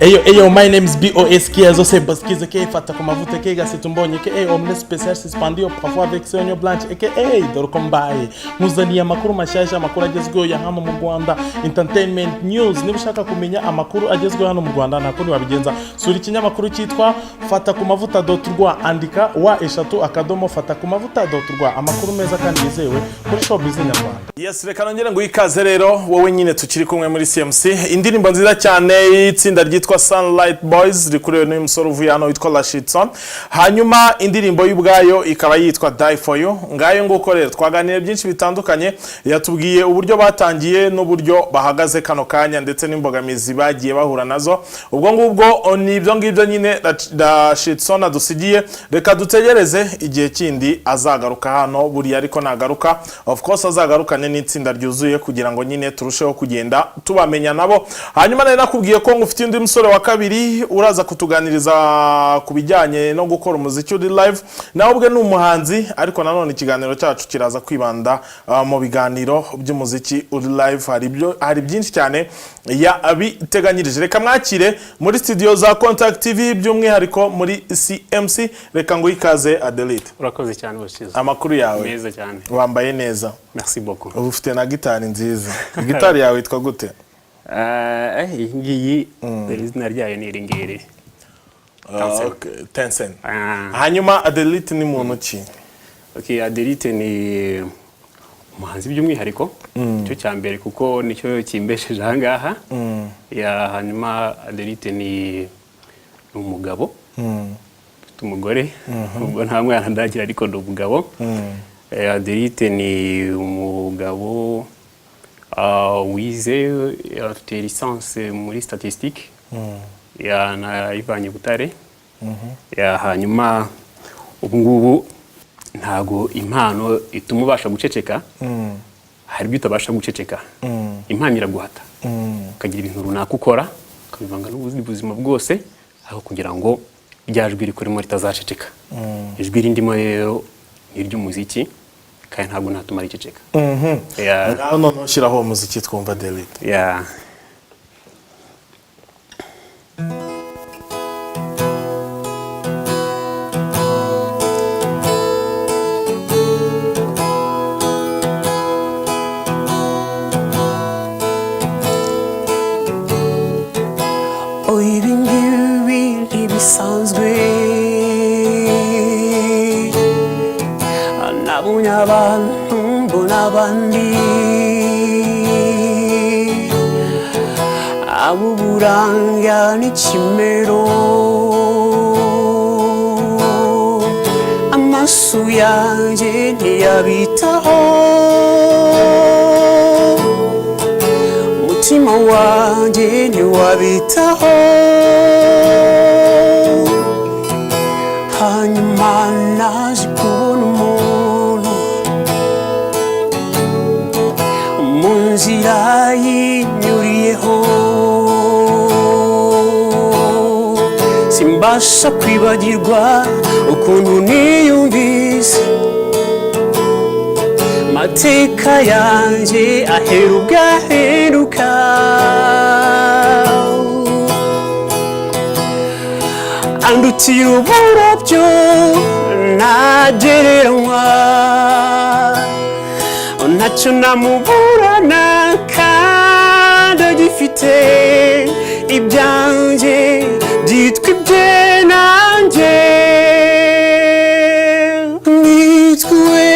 Eyo, my name is Bosqizo, c'est Bosqizo qui fata comme vous te gars c'est tumbonye que omne spécial suspendu parfois avec Sonyo Blanche et que dorokombaye muzani amakuru mashasha amakuru agezweho ya hano mu Rwanda entertainment news niba ushaka kumenya amakuru agezweho hano mu Rwanda nakuri wabigenza suri kinyamakuru cyitwa fata ku mavuta.rwa andika wa eshatu akadomo fata ku mavuta.rwa amakuru meza kandi yizewe kuri showbiz nyarwanda. Yes, reka nongere ngo ikaze rero wowe nyine tukiri kumwe muri CMC indirimbo nziza cyane itsinda ryitwa Sunlight Boys rikurewe n'umusore uvuye hano witwa Lashitson. Hanyuma indirimbo y'ubwayo ikaba yitwa Die For You. Ngayo nguko rero twaganira byinshi bitandukanye, yatubwiye uburyo batangiye n'uburyo bahagaze kano kanya ndetse n'imbogamizi bagiye bahura nazo. Ubwo ngubwo ni ibyo ngibyo nyine Lashitson adusigiye. Reka dutegereze igihe kindi azagaruka hano, buri ariko nagaruka of course azagarukane n'itsinda ryuzuye kugira ngo nyine turusheho kugenda tubamenya nabo. Hanyuma nari nakubwiye ko ngufite undi musore wa kabiri uraza kutuganiriza kubijyanye no gukora umuziki uri live. Nawe ubwe n'umuhanzi ariko nanone ikiganiro cyacu kiraza kwibanda mu biganiro by'umuziki uri live. Hari byinshi cyane yabiteganyirije. Reka mwakire muri studio za Contact TV by'umwihariko muri CMC. Reka ngo ikaze Adelite. Urakoze cyane Bosqizo. Amakuru yawe meza cyane. Wambaye neza. Merci beaucoup. Ufite na gitari nziza. Gitari yawe itwa gute? Ngiyi izina ryayo ni iringiri. Tencent. Hanyuma Adelite ni muntu ki? Okay, Adelite ni umuhanzi by'umwihariko cyo cyambere kuko nicyo kimbesheje ahangaha. Ya hanyuma Adelite ni umugabo. Umugore ubwo nta mwana ndagira ariko ndo umugabo. Adelite ni umugabo wize afite licence muri statistique ya na ivanye Butare. Ya hanyuma ubu ngubu ntago impano ituma ubasha guceceka. Hari byo utabasha guceceka. Impano iraguhata. Ukagira ibintu runaka ukora ukabivanga n'ubuzima bwose aho kugira ngo ryajwi rikoremo ritazaceceka. Ijwi rindimo rero iry'umuziki kandi ntabwo natuma riceceka. None shiraho umuziki twumva Delete. Yeah. Abantu mbona abandi abuburanga n'ikimero amaso yanjye ntiyabitaho umutima wanjye ntiwabitaho hanyuma naje kubona umuntu munzira yinyuriyeho simbasha kwibagirwa ukuntu niyumvise mateka yanjye aheruka andutira uburabyo ntagereranywa ntacyo namuburana kandi agifite ibyanjye byitwa ibye nanjye nitwe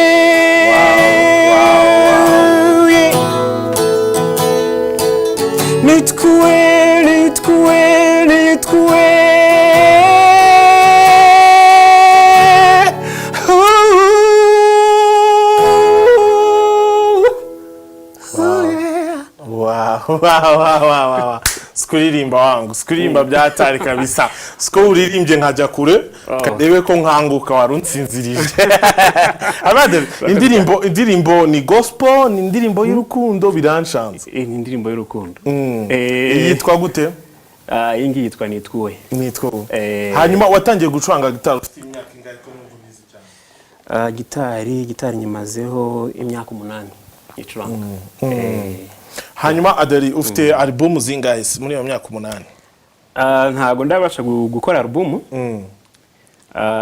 Wow. Skuririmba wangu, skuririmba byatari kabisa. Sko uririmbye nkajya kure, kadebe ko nkanguka warunsinzirije. Abade indirimbo ni gospel, ni indirimbo y'urukundo biranshanze. Ni indirimbo y'urukundo. Yitwa gute? Iyi ngiyi yitwa Nitwowe. Hanyuma watangiye gucuranga gitari ufite imyaka ingahe ko n'uvugize cyane? Gitari nyimazeho imyaka 8 icuranga. Hanyuma Adeli ufite album zingahe muri iyo myaka 8? ntago ndabasha gukora album.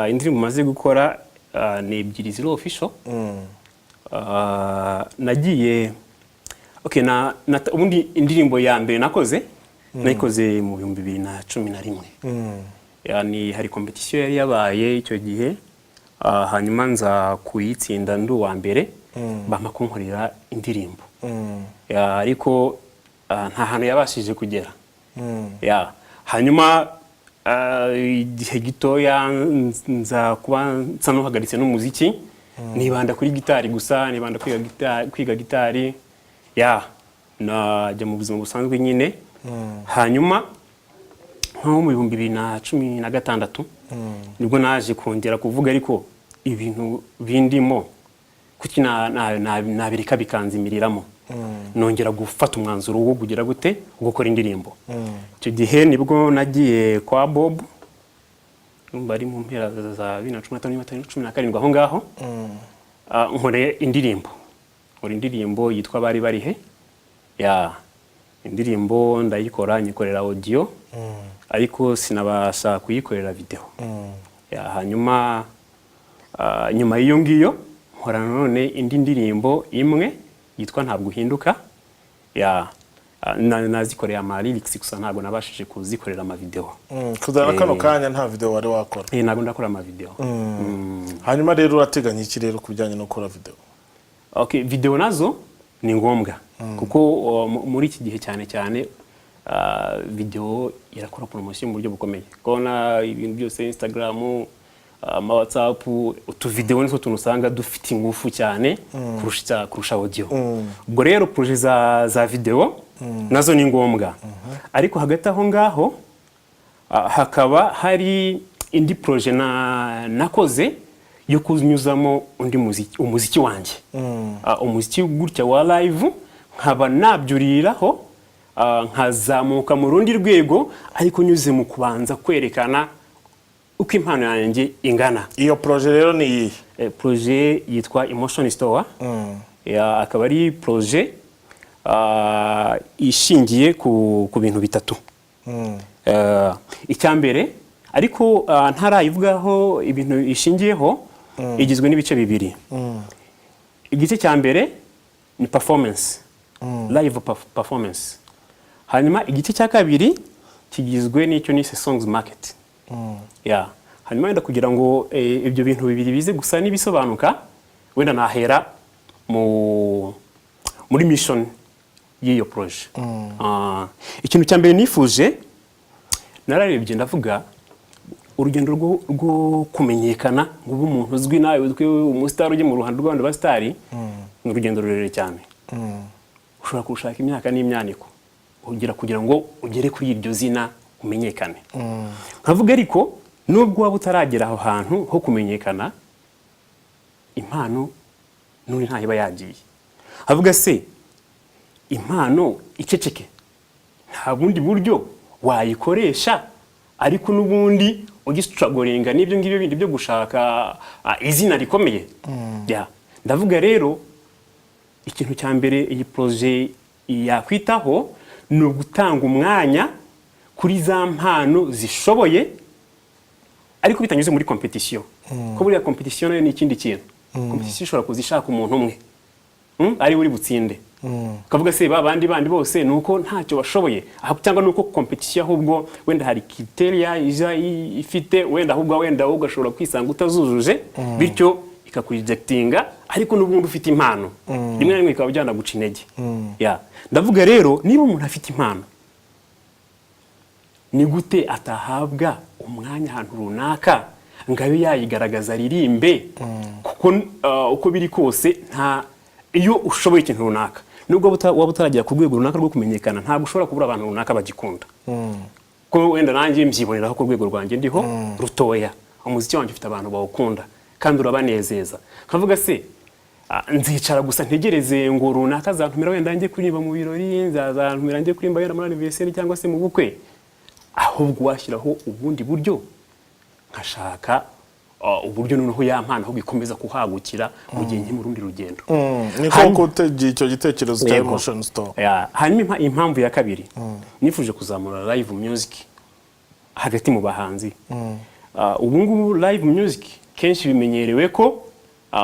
Indirimbo maze gukora ni ebyiri ziri official. Nagiye ubundi indirimbo ya mbere nakoze nayikoze mu 2011. Yani hari competition yari yabaye icyo gihe, hanyuma nza kuyitsinda ndu wa mbere, bampa kunkorera indirimbo. Ariko nta hantu yabashije kugera. Hanyuma igihe gitoya nza kuba nsa n'uhagaritse n'umuziki, nibanda kuri gitari gusa, nibanda kwiga gitari. Najya mu buzima busanzwe nyine. Hanyuma nko mu 2016 nibwo naje kongera kuvuga ariko ibintu bindimo kuki nabireka bikanzimiriramo. Nongera gufata umwanzuro wo kugira gute gukora indirimbo. Icyo gihe nibwo nagiye kwa Bob, bari mu mpera za 2015-2017 aho ngaho. Nkore indirimbo yitwa bari barihe. Indirimbo ndayikora nyikorera audio, ariko sinabasha kuyikorera video. Hanyuma nyuma y'iyo ngiyo nkora none indi ndirimbo imwe yitwa ntabwo uhinduka. Nazikoreye ama lyrics gusa, ntabwo nabashije kuzikorera ama video. Kuzana kano kanya nta video wari wakora? Ntabwo ndakora ama video. Hanyuma rero urateganya iki rero kubijyanye no gukora video? Video nazo ni ngombwa kuko muri iki gihe cyane video irakora promotion mu buryo bukomeye. Kona ibintu byose Instagram, WhatsApp, utu video nizo tunusanga dufite ingufu cyane kurusha audio. Ubwo rero projet za video nazo ni ngombwa. Ariko hagati aho ngaho hakaba hari indi projet nakoze yo kunyuzamo undi umuziki wanjye. Umuziki gutya wa live nkaba nabyuriraho, nkazamuka mu rundi rwego, ariko nyuze mu kubanza kwerekana uko impano yanjye ingana. Iyo projet rero ni iyi? Projet yitwa Emotion Store. Akaba ari projet ishingiye ku bintu bitatu. Icyambere, ariko ntarayivugaho ibintu ishingiyeho, igizwe n'ibice bibiri. Igice cyambere ni performance, live performance. Hanyuma igice cya kabiri kigizwe n'icyo nise songs market. Hanyuma wenda kugira ngo ibyo bintu bibiri bize gusa nibisobanuka, wenda nahera muri mission y'iyo projet. Ikintu cyambere nifuje, nararebye ndavuga urugendo rwo kumenyekana ngo umuntu uzwi nawe uzwi umustar uje mu ruhando rw'abandi bastari, ni urugendo rurerure cyane. Ushobora kushaka imyaka n'imyaniko kugira ngo ugere kuri iryo zina umenyekane. Nkavuga ariko nubwo waba utaragera aho hantu ho kumenyekana, impano nuri ntayiba yagiye. Avuga se impano iceceke, nta bundi buryo wayikoresha, ariko nubundi ugistrugglinga n'ibyo ngibyo bindi byo gushaka izina rikomeye. Ndavuga rero ikintu cya mbere iyi projet yakwitaho ni ugutanga umwanya kuri za mpano zishoboye, ariko bitanyuze muri competition. Ko buriya competition nayo ni ikindi kintu. Competition ishobora kuzishaka umuntu umwe ari uri butsinde. Kavuga se babandi bose nuko ntacyo bashoboye, cyangwa nuko competition ahubwo wenda hari criteria ifite, wenda ahubwo wenda ugashobora kwisanga utazujuje, bityo ikakujectinga, ariko nubundi ufite impano. Rimwe na rimwe ikaba byana guca intege. Ndavuga rero niba umuntu afite impano, ni gute atahabwa umwanya ahantu runaka ngabe yayigaragaza ririmbe? Kuko uko biri kose iyo ushoboye ikintu runaka, nubwo waba utaragira ku rwego runaka rwo kumenyekana, ntabwo ushobora kubura abantu runaka bagikunda. Ko wenda nanjye mbyiboneraho ku rwego rwanjye ndiho rutoya, umuziki wanjye ufite abantu bawukunda kandi urabanezeza. Kavuga se nzicara gusa ntegereze ngo runaka azantumira wenda njye kuririmba mu birori, nzazantumira njye kuririmba yera muri anniversaire cyangwa se mu bukwe. Ahubwo washyiraho ubundi buryo, nkashaka uburyo noneho ya mpano aho gikomeza kuhagukira mu gihe mu rundi rugendo. Niko kutegiye icyo gitekerezo cya Emotion Store. Hanyuma impamvu ya kabiri, nifuje kuzamura live music hagati mu bahanzi. Ubu ngubu live music kenshi bimenyerewe ko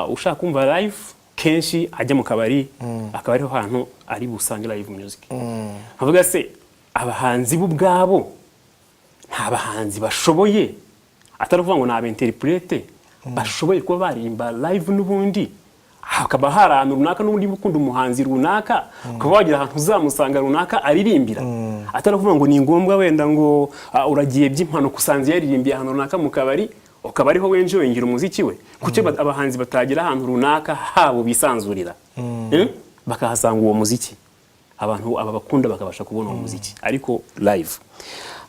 ushaka kumva live kenshi ajya mu kabari, akaba ariho hantu ari busange live music. Nkavuga se abahanzi b'ubwabo nta bahanzi bashoboye atari kuvuga ngo na interprete bashoboye kuba barimba live n'ubundi hakaba hari ahantu runaka n'ubundi bukunda umuhanzi runaka ukaba wagira ahantu uzamusanga runaka aririmbira atari kuvuga ngo ni ngombwa wenda ngo uragiye by'impanuka usanze yaririmbiye ahantu runaka mu kabari ukaba ariho wenjewe ngira umuziki we kuko abahanzi batagira ahantu runaka habo bisanzurira bakahasanga uwo muziki abantu abakunda bakabasha kubona uwo muziki ariko live.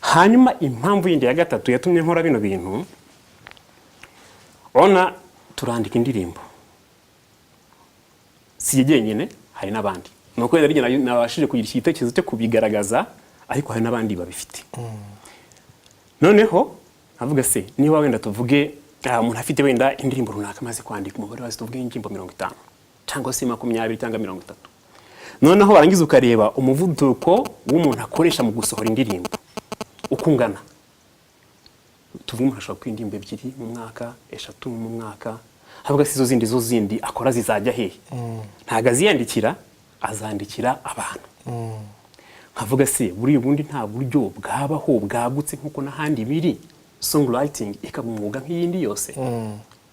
Hanyuma impamvu yindi ya gatatu yatumye nkora bino bintu, ona turandika indirimbo si jenyine, hari n'abandi nuko yari nabashije kugira igitekerezo cyo kubigaragaza ariko hari n'abandi babifite. Noneho avuga se niba wenda tuvuge umuntu afite wenda indirimbo runaka maze kwandika umubare wazo tuvuge indirimbo 50 cyangwa se 20 cyangwa 30, noneho barangiza ukareba umuvuduko w'umuntu akoresha mu gusohora indirimbo ukungana. Tuvuge umuntu ashobora kwindirimba 2 mu mwaka, 3 mu mwaka, havuga se zo zindi akora zizajya hehe? Ntago aziyandikira, azandikira abantu. Nkavuga se buri bundi nta buryo bwabaho bwagutse nkuko n'ahandi biri songwriting ikaba umwuga nk'iyindi yose.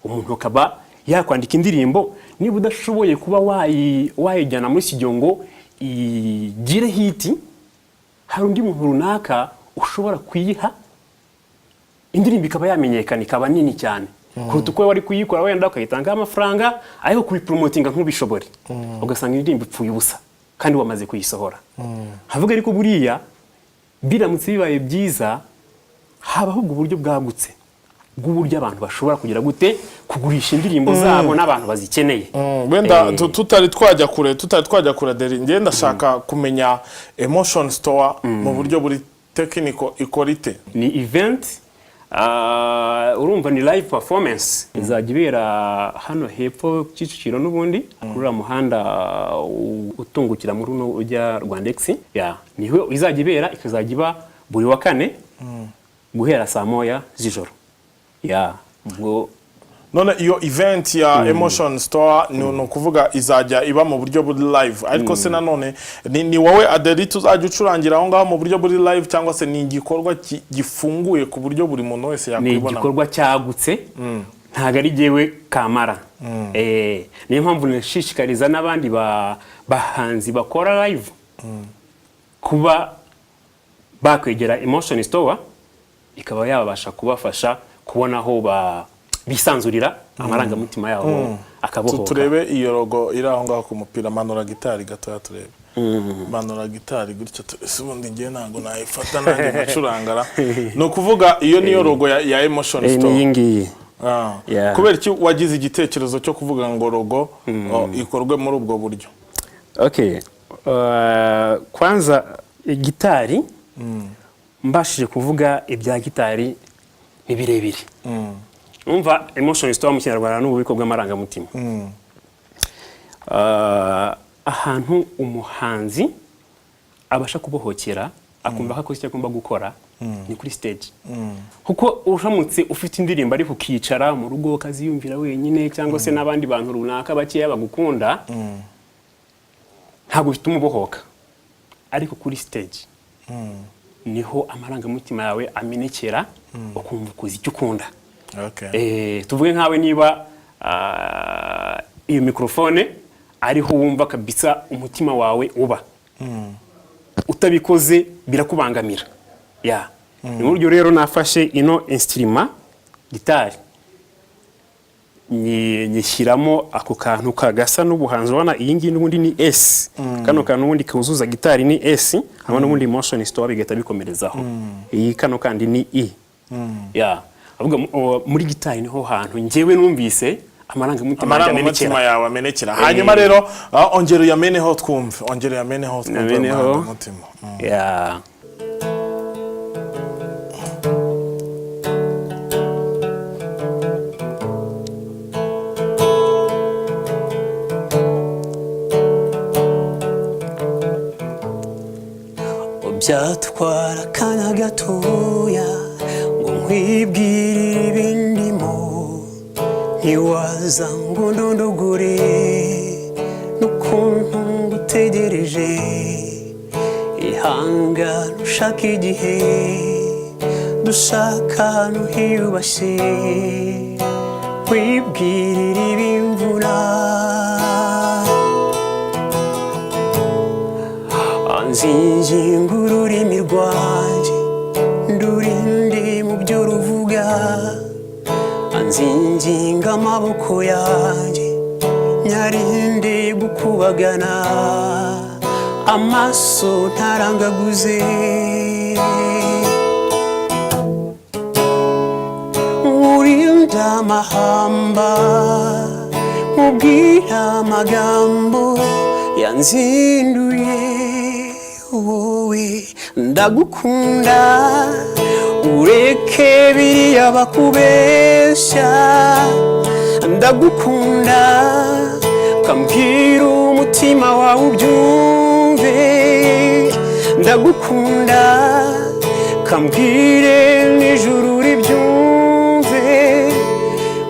Umuntu akaba yakwandika indirimbo niba udashoboye kuba wayijyana muri studio ngo igire hiti, hari undi muntu runaka ushobora kuyiha indirimbo ikaba yamenyekana ikaba nini cyane kuruta uko wari kuyikora wenda ukayitanga amafaranga ariko kubipromotinga nk'ubishobore ugasanga indirimbo ipfuye ubusa kandi wamaze kuyisohora. Havuga ariko buriya biramutse bibaye byiza habaho uburyo bwagutse bw'uburyo abantu bashobora kugira gute kugurisha indirimbo zabo n'abantu bazikeneye. Wenda tutari twajya kure deri ngenda shaka kumenya emotion store mu buryo buri technical ikorite. Ni event urumva ni live performance izajya ibera hano hepfo Kicukiro n'ubundi kuri muhanda utungukira muri no ujya Rwandex niho izajya ibera, ikazajya iba buri wa kane guhera saa 1 z'ijoro. Ngo none iyo event ya emotion store no kuvuga izajya iba mu buryo buri live ariko se nanone ni wowe Adelite uzajya ucurangira aho ngaho mu buryo buri live cyangwa se ni igikorwa gifunguye ku buryo buri muntu wese yakwibona? Ni igikorwa cyagutse ntago ari jewe kamara. Niyo mpamvu nashishikariza n'abandi bahanzi bakora live kuba bakwegera emotion store ikaba yabasha kubafasha kubona aho bisanzurira amarangamutima yabo akabohoka. Turebe iyo logo iri aho ngaho ku mupira, manura gitari gato turebe. Manura gitari gutyo ubundi ngiye ntago nayifata nanjye macurangara. No kuvuga iyo niyo logo ya emotion store. Ni ngiyi. Kubera iki wagize igitekerezo cyo kuvuga ngo logo ikorwe muri ubwo buryo? Okay. Kwanza gitari mbashije kuvuga ibya gitari ni birebire. Umva emotion store mu Kinyarwanda n'ububiko bw'amarangamutima. Ahantu umuhanzi abasha kubohokera akumva ko icyo agomba gukora ni kuri stage. Kuko uramutse ufite indirimbo ari kukicara mu rugo kaziyumvira wenyine cyangwa se n'abandi bantu runaka bakiye bagukunda ntabwo bituma ubohoka, ariko kuri stage niho amarangamutima yawe amenekera ukumva kuzi icyo ukunda. Tuvuge nkawe niba iyo mikrofone ariho wumva kabisa umutima wawe uba utabikoze birakubangamira. Ni buryo rero nafashe ino instrument gitari nyishyiramo ako kantu kagasa n'ubuhanzi. Ubona iyi ngiyi n'ubundi ni S, kano kantu ubundi kuzuza gitari ni S, hamwe n'ubundi emotion store bigahita bikomerezaho. Iyi kano kandi ni I. Avuga muri gitari niho hantu njyewe numvise amarangamutima yawe amenekera. Hanyuma rero ongera uyameneho twumve, ongera uyameneho twumve amarangamutima. byatwara akanya gatoya wibwirira ibindimo ntiwaza ngo ndondogore n'ukuntu ngutegereje ihangane ushaka igihe dushaka ahantu hiyubashye wibwirira ibimvura anzinginga ururimi rwanjye ndurinde mu byo ruvuga anzinginga amaboko yanjye nyarinde gukubagana amaso ntarangaguze urinda amahamba mubwira amagambo yanzinduye wowe ndagukunda ureke biriya bakubeshya ndagukunda kambwira umutima wawe ubyumve ndagukunda kambwire n'ijuru ribyumve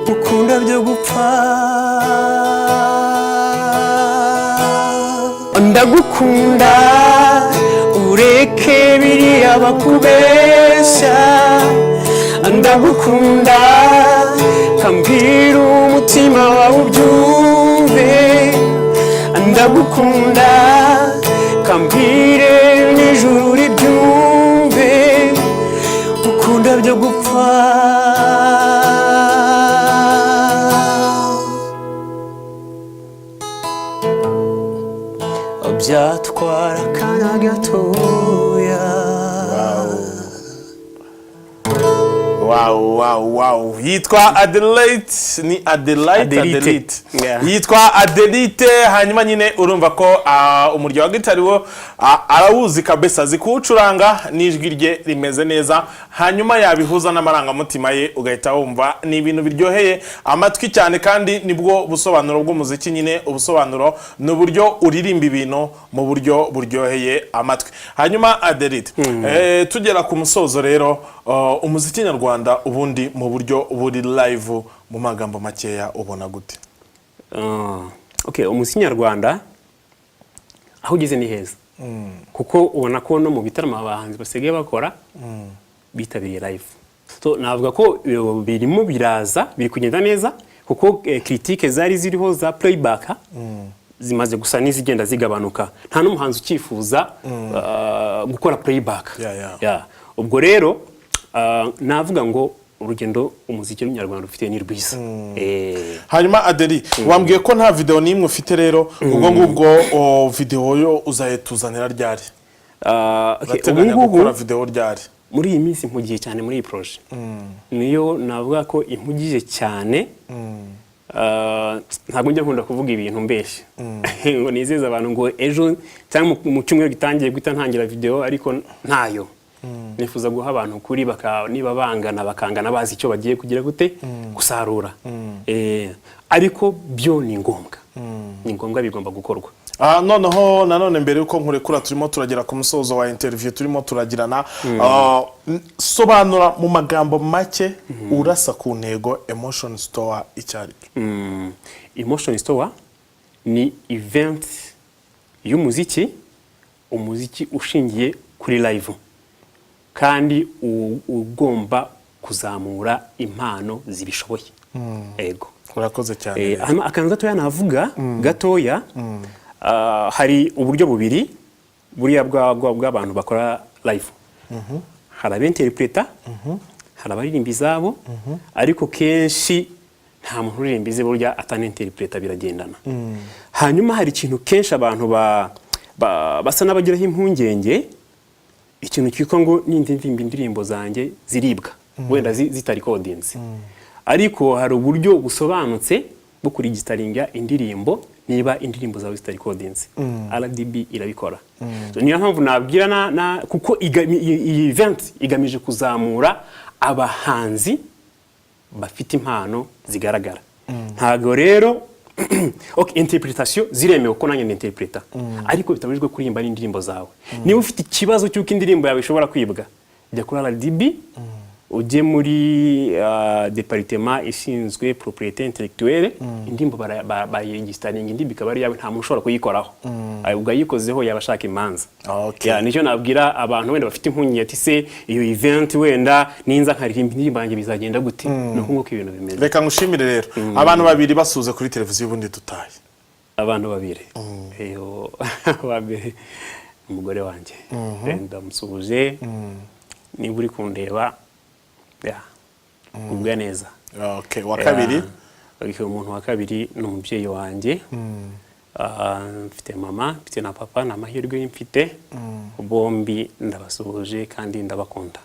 gukunda byo gupfa ndagukunda ureke biriya bakubeshya ndagukunda kambwira umutima wawe ubyumve ndagukunda kambwire n'ijuru ribyumve gukunda byo gupfa byatwara akanya gatoya. Wow. Yitwa Adelaide ni Adelaide. Yeah. Yitwa Adelite hanyuma nyine urumva ko umuryo wa gitari wo arawuzi kabisa zikucuranga n'ijwi rye rimeze neza hanyuma yabihuza n'amarangamutima ye ugahita wumva ni ibintu biryoheye amatwi cyane kandi nibwo busobanuro bw'umuziki nyine ubusobanuro n'uburyo uririmba ibintu mu buryo buryoheye amatwi hanyuma Adelite tugera ku musozo rero umuziki nyarwanda ubundi mu buryo buri live mu magambo makeya ubona gute? Okay, umuziki nyarwanda aho ugeze ni heza kuko ubona ko no mu bitaramo abahanzi basigaye bakora bitabiriye live. So navuga ko birimo biraza biri kugenda neza kuko critique zari ziriho za playback zimaze gusa n'izigenda zigabanuka nta n'umuhanzi ukifuza gukora playback. Yeah. Ubwo rero navuga ngo urugendo umuziki nyarwanda ufite ni rwiza. Hanyuma Adeli wambwiye ko nta video nimwe ufite rero ubwo ngubwo video yo uzayetuzanira ryari? Ubu gukora video ryari? Muri iyi minsi mpugiye cyane muri iyi projet. Niyo navuga ko impugije cyane. Ntabwo njya nkunda kuvuga ibintu mbeshye ngo nizeza abantu ngo ejo cyangwa mu cyumweru gitangiye guhita ntangira video ariko ntayo. Nifuza guha abantu kuri niba bangana bakangana bazi icyo bagiye kugira gute gusarura. Ariko byo ni ngombwa. Ni ngombwa bigomba gukorwa. Noneho nanone mbere yuko nkurekura turimo turagera ku musozo wa interview turimo turagirana sobanura mu magambo make urasa ku ntego Emotion Store icyari. Emotion Store ni event y'umuziki ushingiye kuri live kandi ugomba kuzamura impano zibishoboye. Ego urakoze cyane. Akantu gatoya navuga gatoya hari uburyo bubiri buriya bw'abantu bakora live. Hari abenterpreta hari abaririmba zabo ariko kenshi nta muntu uririmbize burya atanenterpreta biragendana. Hanyuma hari ikintu kenshi abantu basa n'abagiraho impungenge ikintu cyiko ngo n'indimba indirimbo zanjye ziribwa wenda zitari codings ariko hari uburyo busobanutse bwo kurigitaringa indirimbo niba indirimbo zawe zitari codings RDB irabikora. So niyo mpamvu nabwira kuko iyi event igamije kuzamura abahanzi bafite impano zigaragara. Ntago rero interpretation ziremewe ko nanjye interpreta ariko bitabujwe kuririmba n'indirimbo zawe. Niba ufite ikibazo cy'uko indirimbo yawe ishobora kwibwa jya kuri RDB ujye muri departement ishinzwe propriété intellectuelle indimbo bayiregistaringa indimbo ikaba ari yawe nta muntu ushobora kuyikoraho ubwo yikozeho yabashaka imanza nicyo nabwira abantu wenda bafite impunyi ati se iyo event wenda ninza nkaririmba indimbo yanjye bizagenda gute nuko nguko ibintu bimeze. Reka ngushimire rero abantu babiri basuze kuri televiziyo ubundi tutaye. Abantu babiri babiri umugore wanjye ndamusuhuje niba uri kundeba ubwa neza. Okay, wa kabiri umuntu wa kabiri ni umubyeyi wanjye mfite mama mfite na papa na mahirwe mfite bombi ndabasuhuje kandi ndabakunda.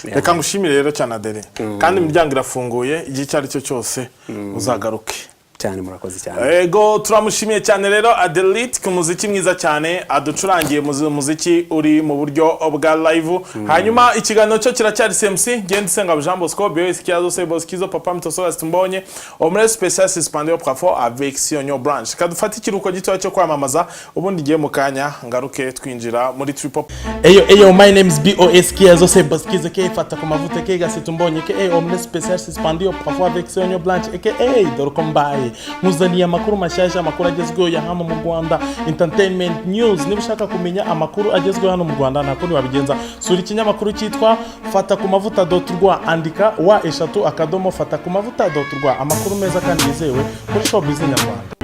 Reka ngushimire rero cyane Adele kandi imiryango irafunguye igihe cyari cyo cyose uzagaruke cyane. Murakoze cyane. Ego turamushimiye cyane rero Adelite ku muziki mwiza cyane aducurangiye muziki uri mu buryo bwa live. Hanyuma ikiganiro cyo kiracyari CMC genda senga Jean Bosco Bosqizo papa mitoso tumbonye omre spécial suspendu parfois avec Sionyo branch kadufata ikiruko gito cyo kwamamaza ubundi giye mukanya ngaruke twinjira muri trip hop. Eyo my name is Bosqizo ke fata ku mavuta ke gase tumbonye ke omre spécial suspendu parfois avec Sionyo branch dore kombaye muzaniye amakuru mashyashya amakuru agezweho ya hano mu Rwanda entertainment news. Niba ushaka kumenya amakuru agezweho hano mu Rwanda nako wabigenza sura ikinyamakuru cyitwa fata ku mavuta.rwa andika wa eshatu akadomo fata ku mavuta.rwa amakuru meza kandi yizewe muri showbiz nyarwanda.